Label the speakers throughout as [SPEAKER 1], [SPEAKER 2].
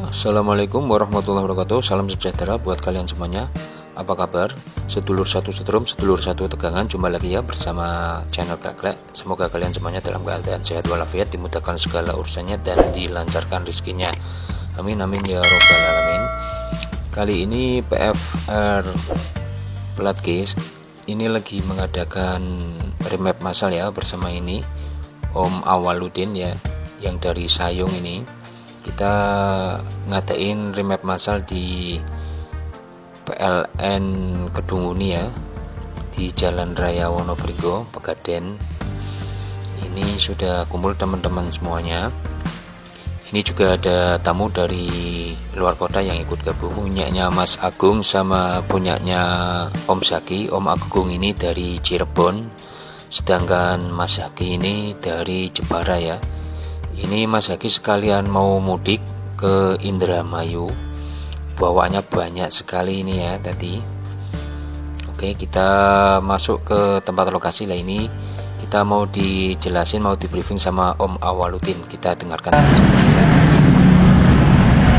[SPEAKER 1] Assalamualaikum warahmatullahi wabarakatuh. Salam sejahtera buat kalian semuanya. Apa kabar? Sedulur satu setrum, sedulur satu tegangan. Jumpa lagi ya bersama channel Kakrek. Semoga kalian semuanya dalam keadaan sehat walafiat, dimudahkan segala urusannya dan dilancarkan rezekinya. Amin amin ya robbal alamin. Kali ini PFR Plat Case ini lagi mengadakan remap massal ya, bersama ini Om Awaludin ya, yang dari Sayung ini. Kita ngadain remap massal di PLN Kedunguni ya, di Jalan Raya Wonobringgo, Pegadaian. Ini sudah kumpul teman-teman semuanya. Ini juga ada tamu dari luar kota yang ikut gabung, punyanya Mas Agung sama punyanya Om Zaki. Om Agung ini dari Cirebon, sedangkan Mas Zaki ini dari Jepara ya. Ini Mas Zaki sekalian mau mudik ke Indramayu, bawaannya banyak sekali ini ya tadi. Oke, kita masuk ke tempat lokasi lah. Ini kita mau dijelasin, mau di briefing sama Om Awaludin. Kita dengarkan.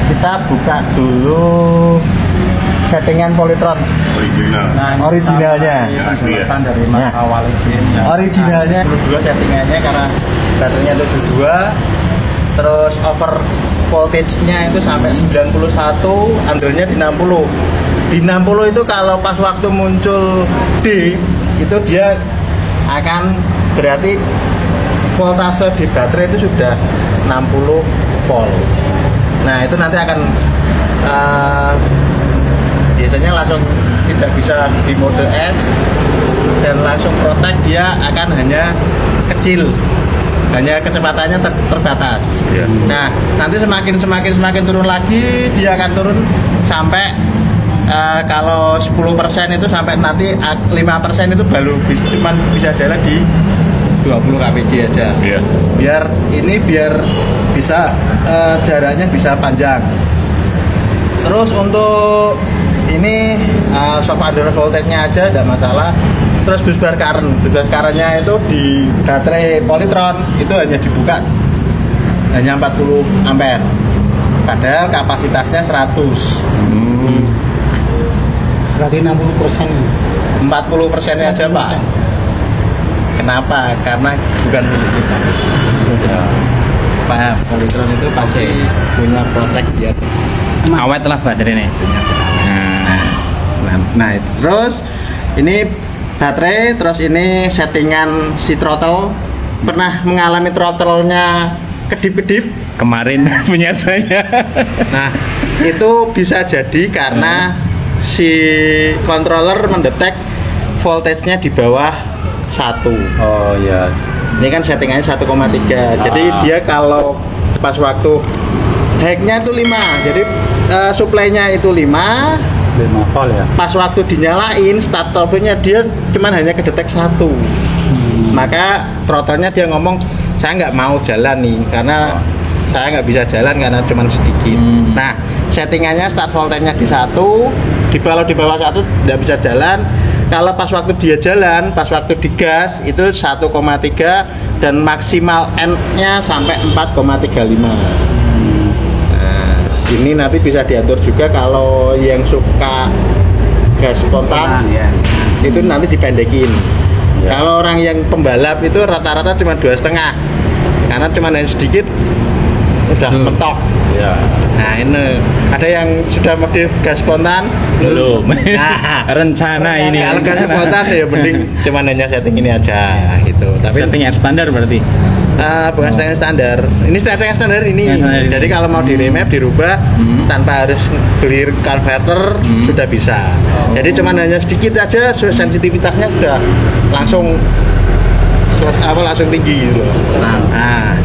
[SPEAKER 2] Kita buka dulu settingan Polytron originalnya.
[SPEAKER 3] Dari Mas Awaludin.
[SPEAKER 2] Originalnya dulu settingannya karena baterainya 72, terus over voltage-nya itu sampai 91, undernya di 60. Di 60 itu kalau pas waktu muncul D itu dia akan berarti voltase di baterai itu sudah 60 volt. Nah itu nanti akan biasanya langsung tidak bisa di mode S dan langsung protect, dia akan hanya kecil, hanya kecepatannya terbatas. Nah nanti semakin turun lagi, dia akan turun sampai kalau 10% itu sampai nanti 5% itu baru cuma bisa jalan di 20 kpj aja. Biar bisa jaraknya bisa panjang. Terus untuk ini soft under voltage-nya aja tidak masalah. Terus busbar current-nya itu di baterai Polytron itu hanya dibuka hanya 40 ampere, padahal kapasitasnya 100.
[SPEAKER 3] Berarti 60%.
[SPEAKER 2] 40% aja Pak. Kenapa? Karena bukan milik kita. Paham? Polytron itu pasti punya protect ya.
[SPEAKER 3] Awet lah baterainya.
[SPEAKER 2] Nah, terus ini baterai, terus ini settingan si throttle. Pernah mengalami throttle-nya kedip-kedip?
[SPEAKER 3] Kemarin punya saya.
[SPEAKER 2] Nah, itu bisa jadi karena si controller mendetek voltage-nya di bawah 1.
[SPEAKER 3] Oh iya.
[SPEAKER 2] Ini kan settingannya 1,3. Jadi dia kalau pas waktu high-nya itu 5. Jadi supply-nya itu 5
[SPEAKER 3] volt ya.
[SPEAKER 2] pas waktu dinyalain start turbo-nya dia cuman hanya kedetek 1. Maka throttle-nya dia ngomong, saya nggak mau jalan nih karena saya nggak bisa jalan karena cuman sedikit. Nah settingannya start voltage-nya di 1, di bawah 1 nggak bisa jalan. Kalau pas waktu dia jalan, pas waktu digas itu 1,3 dan maksimal N-nya sampai 4,35. Ini nanti bisa diatur juga kalau yang suka gas spontan itu nanti dipendekin. Kalau orang yang pembalap itu rata-rata cuma 2,5 karena cuma hanya sedikit udah mentok. Nah ini ada yang sudah mode gas spontan
[SPEAKER 3] Belum. Nah, rencana ini.
[SPEAKER 2] Kalau gas spontan ya mending cuma hanya setting ini aja gitu. Tapi
[SPEAKER 3] setting yang standar berarti.
[SPEAKER 2] Bukan settingan standar. Ini settingan standar ini. Jadi kalau mau di remap dirubah tanpa harus beli converter sudah bisa. Jadi cuman hanya sedikit aja sensitivitasnya udah langsung langsung tinggi gitu. Nah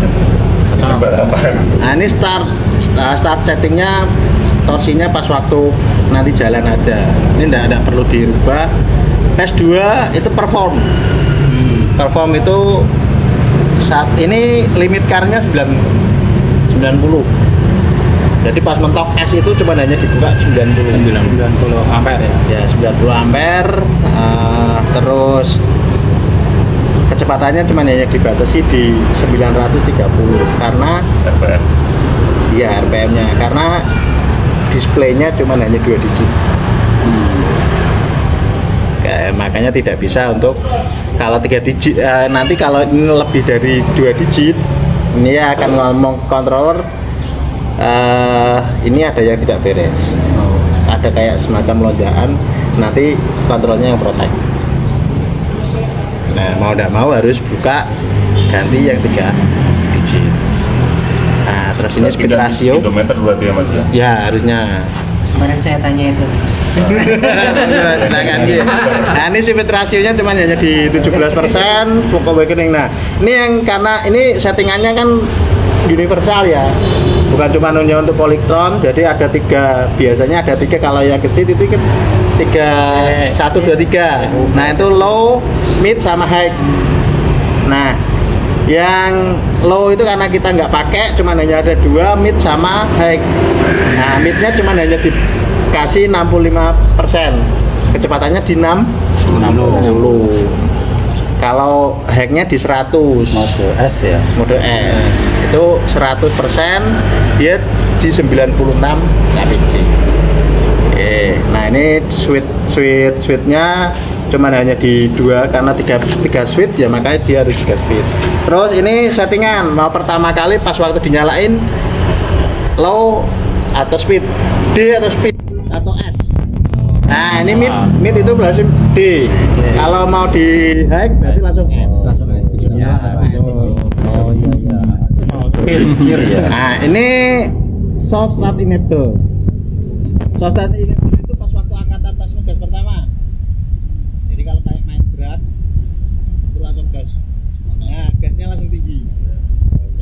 [SPEAKER 2] ini start settingnya torsinya pas waktu nanti jalan aja. Ini enggak perlu dirubah. PS2 itu perform itu saat ini limit car-nya 90. Jadi pas mentok S itu cuma hanya dibuka 90
[SPEAKER 3] ampere
[SPEAKER 2] ya. 90 ampere. Terus kecepatannya cuma hanya dibatasi di 930 karena Iya, RPM-nya karena displaynya cuma hanya 2 digit. Makanya tidak bisa untuk kalau 3 digit. Nanti kalau ini lebih dari 2 digit, ini akan ngomong controller ini ada yang tidak beres. Ada kayak semacam lonjakan, nanti kontrolnya yang protek. Nah, mau tidak mau harus buka ganti yang 3 digit. Nah, terus ini speed ratio.
[SPEAKER 4] Speedometer berarti ya Mas ya?
[SPEAKER 2] Ya, harusnya.
[SPEAKER 5] Kemarin saya tanya itu.
[SPEAKER 2] Nah, ini speed rasionya cuma hanya di 17% pokok awakening. Nah, ini yang karena ini settingannya kan universal ya, bukan cuma hanya untuk Polytron. Jadi ada 3, biasanya ada 3. Kalau yang gesit itu kan 3, 1, 2, 3. Nah, itu low, mid, sama high. Nah, yang low itu karena kita nggak pakai, cuma hanya ada 2, mid sama high. Nah, midnya cuma hanya dikasih 65%, kecepatannya di 60. Kalau hacknya di 100.
[SPEAKER 3] Mode S ya.
[SPEAKER 2] Mode S itu 100%, dia di 96 kpc. Nah ini switch-nya cuma hanya di 2 karena 3 switch ya, makanya dia harus 3 speed. Terus ini settingan mau pertama kali pas waktu dinyalain low atau speed, D atau speed atau S. Nah ini mid itu berarti D. Kalau mau di high berarti langsung S. Nah ini soft start enable. Soft start enable itu pas waktu angkatan pas ngegas pertama. Jadi kalau kayak main berat itu langsung gas. Nah gasnya langsung tinggi.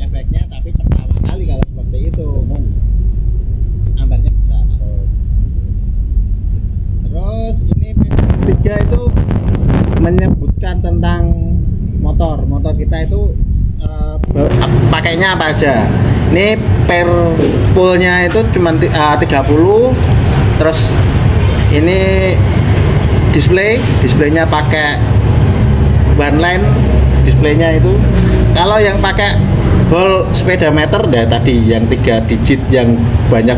[SPEAKER 2] Efeknya tapi pertama kali kalau seperti itu ambarnya besar. Terus ini P3 itu menyebutkan tentang motor kita itu pakainya apa aja. Ini per poolnya itu cuma 30. Terus ini displaynya pakai one line displaynya itu. Kalau yang pakai whole speedometer ya tadi yang 3 digit yang banyak,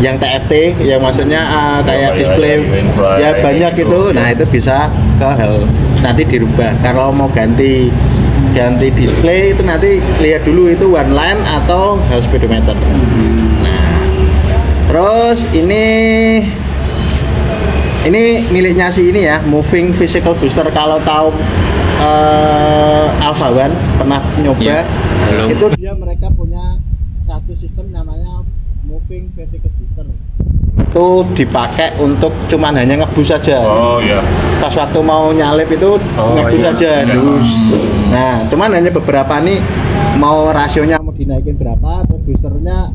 [SPEAKER 2] yang TFT yang maksudnya kayak display ya banyak itu. Nah itu bisa ke hal nanti dirubah. Kalau mau ganti display itu nanti lihat dulu itu one line atau hal speedometer. Nah terus ini miliknya si ini ya, Moving Physical Booster. Kalau tahu Alpha One pernah nyoba
[SPEAKER 3] Belum.
[SPEAKER 2] itu mereka punya satu sistem namanya Moving Physical Booster. Itu dipakai untuk cuman hanya ngebus saja.
[SPEAKER 4] Oh iya.
[SPEAKER 2] Pas waktu mau nyalip itu ngebus saja. Nah, cuman hanya beberapa nih mau rasionya mau dinaikin berapa, terus boosternya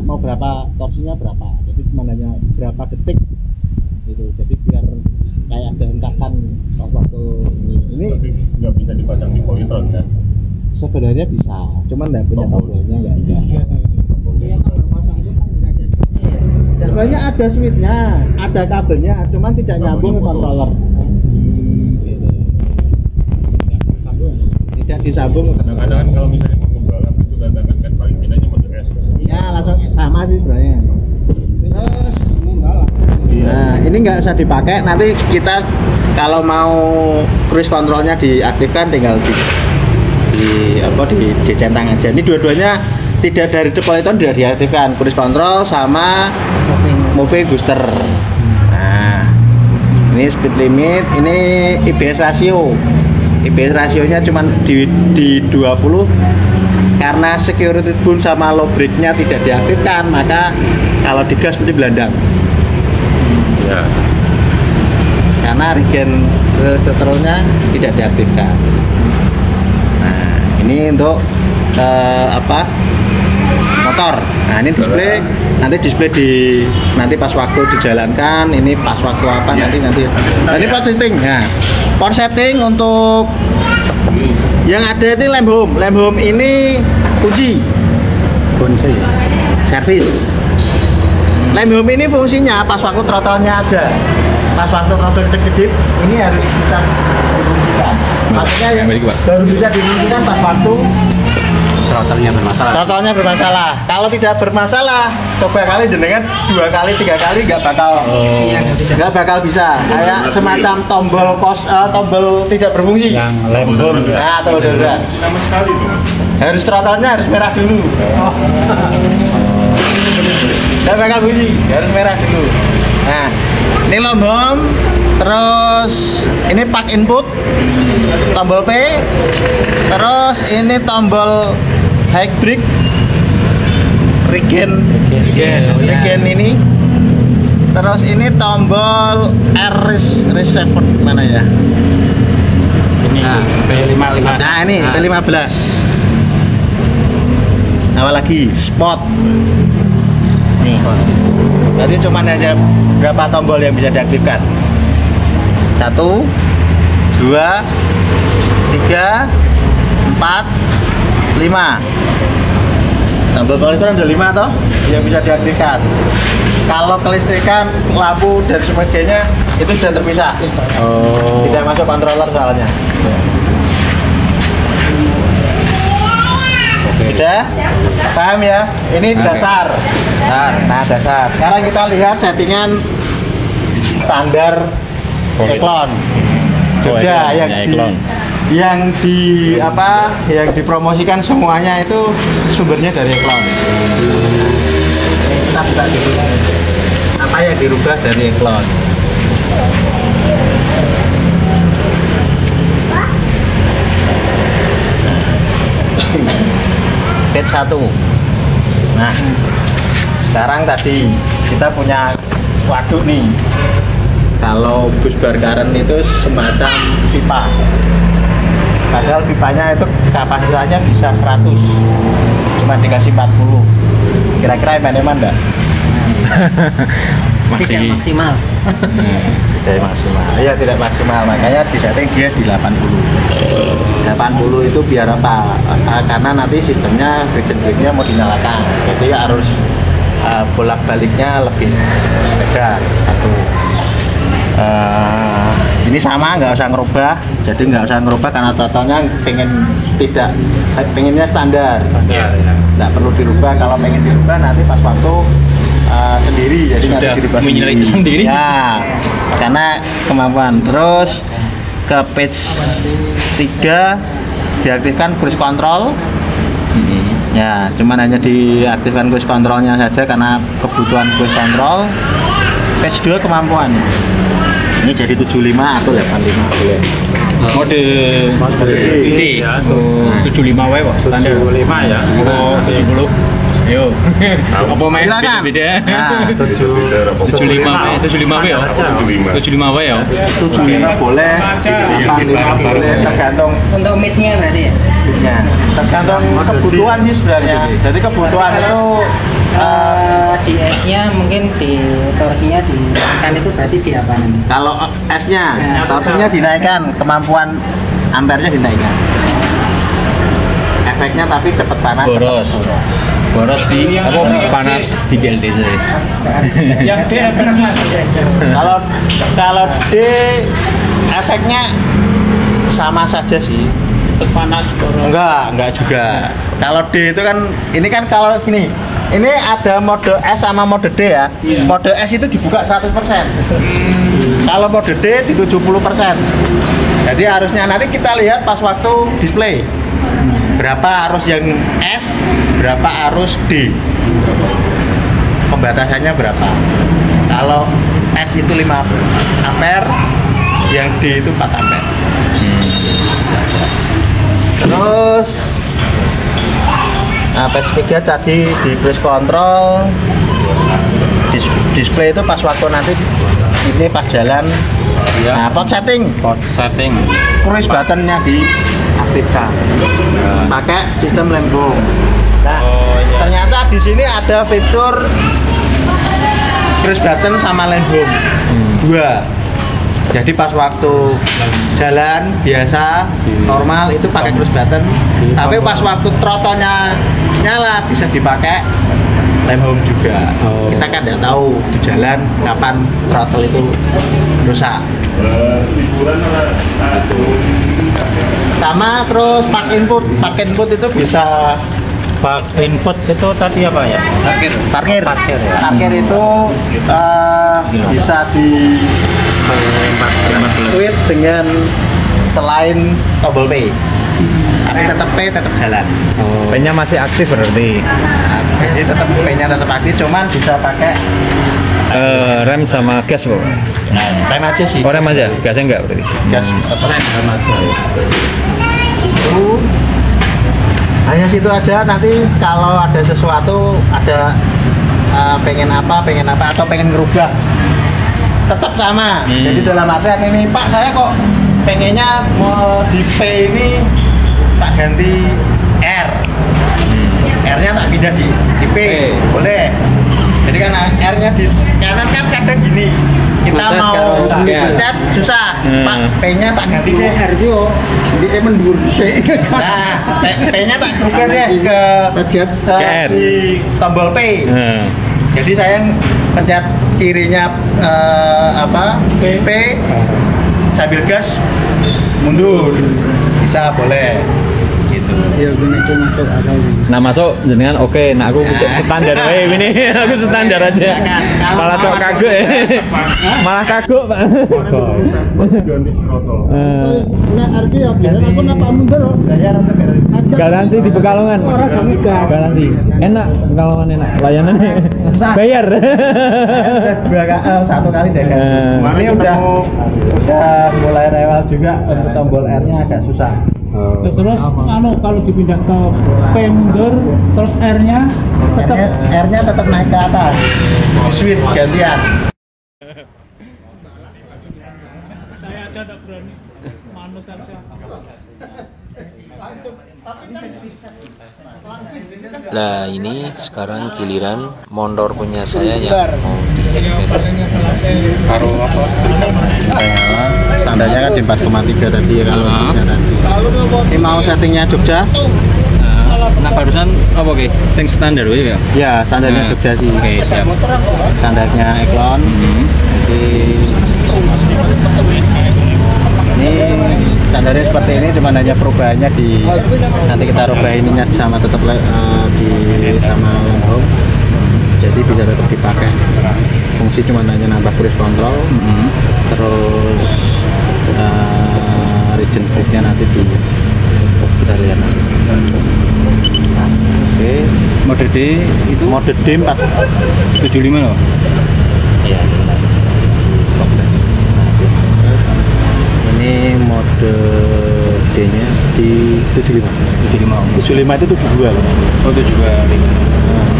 [SPEAKER 2] mau berapa, torsinya berapa. Jadi cuma hanya berapa detik gitu. Jadi biar kayak ada hentakan pas waktu ini
[SPEAKER 4] Nggak bisa dipasang di Polytron ya?
[SPEAKER 2] sebenarnya bisa, cuman nggak punya tombolnya nggak ada. Sebenarnya ada switchnya, ada kabelnya, cuman tidak nyambung ke controller. Tidak disambung.
[SPEAKER 4] Kadang-kadang kan kalau misalnya mau ngebalap itu katakan kan paling tidaknya mode S.
[SPEAKER 2] Ya langsung sama sih sebenarnya. Terus, nah ini nggak usah dipakai. Nanti kita kalau mau cruise controlnya diaktifkan tinggal dicentang aja. Ini dua-duanya tidak dari Polytron tidak diaktifkan, cruise control sama moving booster. Nah, ini speed limit, ini IBS ratio. IBS rasionya cuma di 20 karena security boom sama low brake-nya tidak diaktifkan, maka kalau digas seperti belandang.
[SPEAKER 4] Ya.
[SPEAKER 2] Karena regen seterusnya tidak diaktifkan. Nah, ini untuk motor. Nah, ini display. Nanti display nanti pas waktu dijalankan, ini pas waktu apa nanti. Nah, ini pas setting. Nah, power setting untuk yang ada ini lamp home. Lamp home ini kunci servis. Lamp home ini fungsinya pas waktu throttle-nya aja. Pas waktu throttle kedip ini harus bisa difungsikan. Maksudnya yang baru bisa difungsikan pas waktu
[SPEAKER 3] throttle-nya bermasalah.
[SPEAKER 2] Throttle-nya bermasalah. Kalau tidak bermasalah, coba kali jenengan 2 kali 3 kali nggak bakal bisa. Kayak semacam tombol tidak berfungsi.
[SPEAKER 3] Yang lembung.
[SPEAKER 2] Nah, tombol darurat.
[SPEAKER 4] Sama sekali tuh.
[SPEAKER 2] Harus throttle-nya harus merah dulu. Nggak bakal bunyi, harus merah dulu. Nah, ini lombom, terus ini pak input, tombol P, terus ini tombol high brake, regen ini, terus ini tombol R reserve mana ya?
[SPEAKER 3] Ini P15.
[SPEAKER 2] Nah ini P15. Apa lagi? Spot. Nih. Jadi cuma hanya berapa tombol yang bisa diaktifkan? 1, 2, 3, 4, 5. Tombol itu ada 5 toh yang bisa diaktifkan. Kalau kelistrikan, lampu dan sebagainya itu sudah terpisah. Tidak masuk controller soalnya. Sudah? Paham ya? Ini dasar. Nah, dasar. Sekarang kita lihat settingan standar Eklon. Jogja yang dipromosikan semuanya itu sumbernya dari Eklon. Kita buka dulu. Apa yang dirubah dari Eklon? Page 1. Nah, sekarang tadi kita punya waduk nih. Kalau bus bar current itu semacam pipa. Padahal pipanya itu kapasitasnya bisa 100. Cuma dikasih 40. Kira-kira eman-eman enggak?
[SPEAKER 3] Masih
[SPEAKER 5] maksimal.
[SPEAKER 2] Tidak maksimal. Iya, tidak maksimal. Makanya disetting dia di 80. 80 itu biar apa? Karena nanti sistemnya brake-nya mau dinyalakan. Jadi harus bolak-baliknya lebih lebar. Satu. Ini sama, nggak usah ngerubah. Jadi nggak usah ngerubah karena totalnya pengennya standar. Nggak perlu dirubah. Kalau pengen dirubah nanti pas waktu sendiri, jadi nanti dirubah
[SPEAKER 3] sendiri.
[SPEAKER 2] Ya, karena kemampuan. Terus ke page 3 diaktifkan cruise control. Ya, cuman hanya diaktifkan cruise controlnya saja karena kebutuhan cruise control. Page 2 kemampuan. Ini jadi 75 atau 85 boleh.
[SPEAKER 3] Mode D. 75W kok standar.
[SPEAKER 4] 75 ya.
[SPEAKER 3] Oh, 70. Yo. Apa main
[SPEAKER 2] Silakan.
[SPEAKER 3] beda-beda?
[SPEAKER 2] Nah,
[SPEAKER 3] 75W ya. 75W ya.
[SPEAKER 2] 75 boleh, 85 boleh, tergantung
[SPEAKER 5] Untuk mid-nya berarti ya?
[SPEAKER 2] ya, tergantung kebutuhan sih sebenarnya. Jadi kebutuhan itu
[SPEAKER 5] Di S-nya mungkin di torsinya dinaikkan itu berarti di apa nanti?
[SPEAKER 2] kalau S-nya, torsinya dinaikkan, kemampuan ampernya dinaikkan. Efeknya tapi cepet panas.
[SPEAKER 3] Boros di panas di BLTC.
[SPEAKER 4] Yang D efeknya.
[SPEAKER 2] Kalau D efeknya sama saja sih.
[SPEAKER 4] Panas boros.
[SPEAKER 2] Enggak juga. Kalau D itu kan, ini kan kalau gini, ini ada mode S sama mode D ya. Mode S itu dibuka 100%. Kalau mode D di 70%. Jadi harusnya nanti kita lihat pas waktu display. Berapa arus yang S, berapa arus D. Pembatasannya berapa? Kalau S itu 5 ampere, yang D itu 4 ampere. Terus page 3 tadi di cruise control, display itu pas waktu nanti ini pas jalan. Nah, port setting cruise buttonnya diaktifkan pakai sistem lembong. Nah, ternyata di sini ada fitur cruise button sama lembong dua. Jadi pas waktu jalan biasa normal itu pakai cruise button, tapi pas waktu throttle-nya nyala bisa dipakai lembong juga. Kita kan tidak tahu di jalan kapan throttle itu rusak. Sama terus pak input itu bisa
[SPEAKER 3] Pak input itu tadi apa ya?
[SPEAKER 2] Parkir
[SPEAKER 3] ya.
[SPEAKER 2] Parkir itu bisa di switch dengan selain tombol P, tapi tetap P tetap jalan.
[SPEAKER 3] P-nya masih aktif berarti.
[SPEAKER 2] Jadi tetap P-nya tetap aktif, cuman bisa pakai
[SPEAKER 3] Rem sama gas kok.
[SPEAKER 2] rem aja sih.
[SPEAKER 3] Oh, rem aja, gasnya enggak berarti.
[SPEAKER 2] Gas rem aja. Itu hanya situ aja. Nanti kalau ada sesuatu, ada pengen apa atau pengen ngerubah, tetap sama. Jadi dalam artian ini, Pak, saya kok pengennya mau di P ini tak ganti R, R-nya tak pindah di P, boleh. Jadi kan R-nya di kanan kan kadang gini, kita mau pencet susah, Pak, P-nya tak ganti deh. R itu jadi mendur sih. Nah, P-nya tak rubah deh ke
[SPEAKER 3] R.
[SPEAKER 2] di tombol P. Jadi saya pencet kirinya P sambil gas mundur, bisa boleh gitu.
[SPEAKER 6] Ya benar itu masuk akal.
[SPEAKER 3] Nah masuk jenengan oke, nah aku standar wae ini, aku standar aja. Malah cok kagok ya. Malah kagok, Pak.
[SPEAKER 6] Nah, arti ya biasa aku napa mundur.
[SPEAKER 3] Garansi di Pekalongan.
[SPEAKER 6] Orang sami gas.
[SPEAKER 3] Garansi. Enak, Pekalongan enak. Layanannya bayar.
[SPEAKER 2] Satu kali deh kan. Ini udah mulai rewel juga, untuk tombol R-nya agak susah.
[SPEAKER 6] Terus kalau dipindah ke P mundur, terus R-nya tetap
[SPEAKER 2] R-nya tetap naik ke atas. Switch gantian.
[SPEAKER 6] saya aja tidak berani manut aja.
[SPEAKER 1] Lah ini sekarang giliran motor punya saya yang mau di
[SPEAKER 2] Taruh apa? Standarnya kan di 4,3 tadi ya kalau tadi. Ini mau settingnya Jogja?
[SPEAKER 3] Nah barusan apa oke? Sing standar wae ya.
[SPEAKER 2] Ya, standarnya Jogja sih.
[SPEAKER 3] Oke, siap.
[SPEAKER 2] Standarnya Eklon. Jadi ini standarnya seperti ini, cuma hanya perubahannya di nanti kita rubah ininya sama tetap di sama lembong, jadi bisa tetap dipakai. Fungsi cuma hanya nambah cruise control, terus region booknya nanti kita lihat mas. Oke,
[SPEAKER 3] Mode D itu
[SPEAKER 2] mode D
[SPEAKER 3] 475 loh.
[SPEAKER 2] Iya. Ini mode D-nya di 75. 75 itu 72 loh.
[SPEAKER 3] Oh itu juga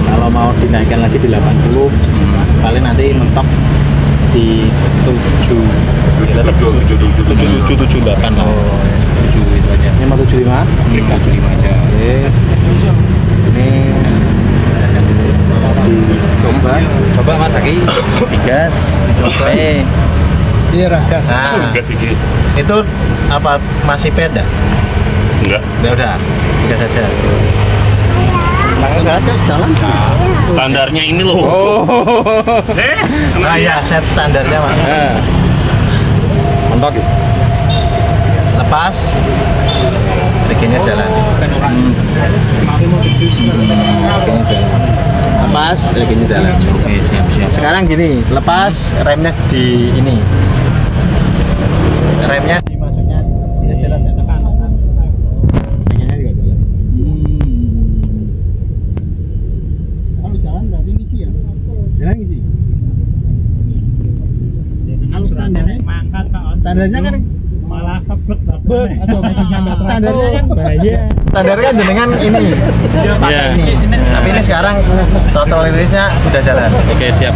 [SPEAKER 2] Kalau mau dinaikkan lagi di 80, paling nanti mentok di 7778 lah.
[SPEAKER 3] Oh, 7 itu aja.
[SPEAKER 2] Ini mau 75?
[SPEAKER 3] 75 aja.
[SPEAKER 2] Oke. Ini dicoba.
[SPEAKER 3] Coba Mas lagi. Digas, dicoba.
[SPEAKER 6] Iya gas.
[SPEAKER 2] Nah,
[SPEAKER 4] Enggak sih gitu.
[SPEAKER 2] itu apa masih beda?
[SPEAKER 4] Enggak.
[SPEAKER 2] Udah, tiga saja.
[SPEAKER 6] Enggak ada jalan.
[SPEAKER 4] Standarnya ini loh.
[SPEAKER 3] Oh.
[SPEAKER 2] Nah ya, set standarnya masih.
[SPEAKER 3] Mantap.
[SPEAKER 2] Lepas, regennya jalan. Regennya jalan. Lepas, regennya jalan.
[SPEAKER 3] Oke, siap.
[SPEAKER 2] Sekarang gini, lepas remnya di ini. Remnya dimasuknya bisa jalan ya, tekan. Regennya juga jalan.
[SPEAKER 6] Kalau jalan berarti ngisi ya.
[SPEAKER 2] Jalan ngisi.
[SPEAKER 6] Kalau standarnya
[SPEAKER 2] Standarnya kan
[SPEAKER 6] malah keblek standarnya kan
[SPEAKER 2] standarnya kan jenengan ini pakai ini. Tapi ini sekarang total rilisnya udah jalan.
[SPEAKER 3] Oke, siap.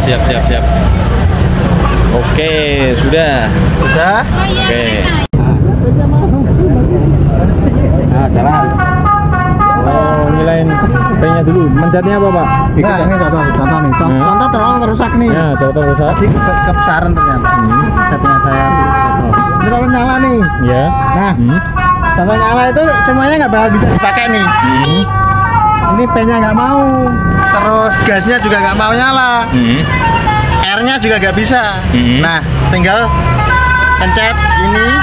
[SPEAKER 3] Oke, sudah.
[SPEAKER 2] Sudah.
[SPEAKER 3] Oke. Nah, jalan. Oh, ngilain P-nya dulu. Mencetnya apa, Pak?
[SPEAKER 2] Nah, ini contoh nih. Contoh terowong rusak nih.
[SPEAKER 3] Ya, total rusak.
[SPEAKER 2] Tadi kebesaran ternyata. Settingan saya. Ini kalau nyala nih.
[SPEAKER 3] Ya.
[SPEAKER 2] Nah, kalau nyala itu semuanya nggak bakal bisa dipakai nih. Ini P-nya nggak mau. Terus gasnya juga nggak mau nyala. R-nya juga nggak bisa. Nah, tinggal pencet ini.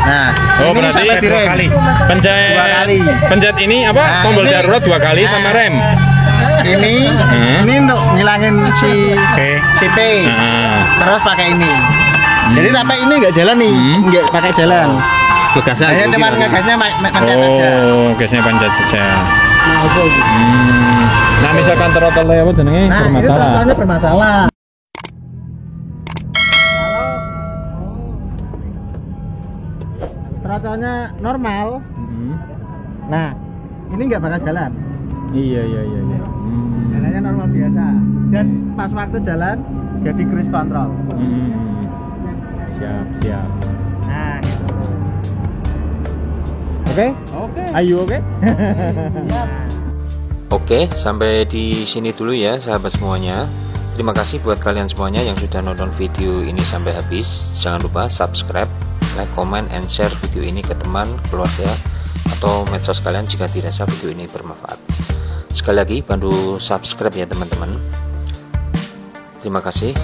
[SPEAKER 2] Nah,
[SPEAKER 3] Oh,
[SPEAKER 2] ini
[SPEAKER 3] berarti
[SPEAKER 2] sampai direm.
[SPEAKER 3] pencet
[SPEAKER 2] Dua kali.
[SPEAKER 3] pencet ini apa?
[SPEAKER 2] Nah,
[SPEAKER 3] Tombol
[SPEAKER 2] ini-
[SPEAKER 3] darurat 2 kali sama rem.
[SPEAKER 2] Ini untuk ngilangin si P.
[SPEAKER 3] Nah.
[SPEAKER 2] Terus pakai ini. Jadi sampai ini nggak jalan nih, nggak pakai jalan.
[SPEAKER 3] Gasnya
[SPEAKER 2] Hanya cuma ngegasnya pencet aja.
[SPEAKER 3] Oh, gasnya pencet saja. Nah, misalkan trotol apa jenenge
[SPEAKER 2] Nah, ini
[SPEAKER 3] bermasalah.
[SPEAKER 2] trotolnya bermasalah. Trotolnya normal. Nah, ini nggak bakal jalan.
[SPEAKER 3] Iya.
[SPEAKER 2] Jalannya normal biasa. Dan pas waktu jalan jadi cruise control.
[SPEAKER 3] Siap.
[SPEAKER 2] Nah, gitu.
[SPEAKER 3] Oke? Ayo oke?
[SPEAKER 1] Oke, sampai di sini dulu ya sahabat semuanya. Terima kasih buat kalian semuanya yang sudah nonton video ini sampai habis. Jangan lupa subscribe, like, comment, and share video ini ke teman, keluarga, atau medsos kalian jika dirasa video ini bermanfaat. Sekali lagi bantu subscribe ya teman-teman. Terima kasih.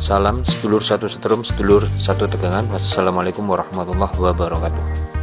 [SPEAKER 1] Salam sedulur satu setrum, sedulur satu tegangan. Wassalamualaikum warahmatullahi wabarakatuh.